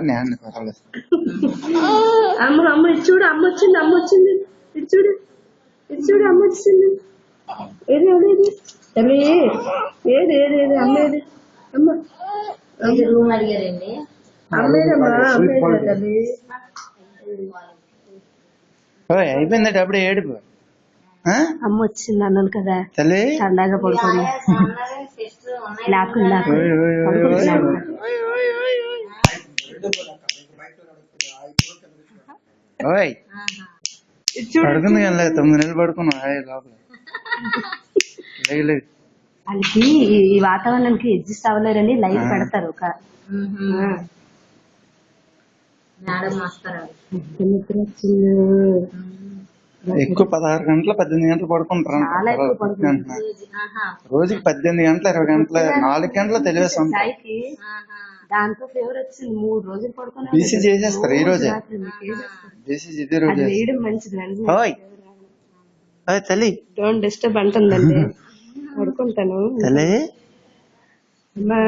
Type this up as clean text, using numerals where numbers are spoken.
నేను పర్వాలేదు. అమ్మ ఇటు చూడు, అమ్మ వచ్చింది ఇటు చూడు అమ్మ వచ్చింది. ఏది తల్లి, ఏది అమ్మ ఏది అమ్మ రూమ్ అడిగారండి. అమ్మేదమ్మా తల్లి. అయిపోయింది అప్పుడే ఏడుపు. అమ్మ వచ్చింది అన్నాను కదా తల్లి చందాగా పడుకోండి. ఓయ్ పడుకుంది కానీ 9 నెలలు పడుకున్నా లోపల. వాళ్ళకి ఈ వాతావరణానికి అడ్జస్ట్ అవ్వలేరని లైట్ పెడతారు. ఒక ఎక్కువ 16 గంటలు 18 గంటలు పడుకుంటారు. రోజుకి 18 గంటలు 20 గంటలు 4 గంటలు తెలివేస్తాం. దాంతో ఫీవర్ వచ్చింది. 3 రోజులు పడుకున్నా. బీసీ చేసేస్తారు ఈ రోజే. బీసీ ఇదే రోజు వేయడం మంచిది. తల్లి డోంట్ డిస్టర్బ్ అంటుందండి. పడుకుంటాను. తల్లి అమ్మా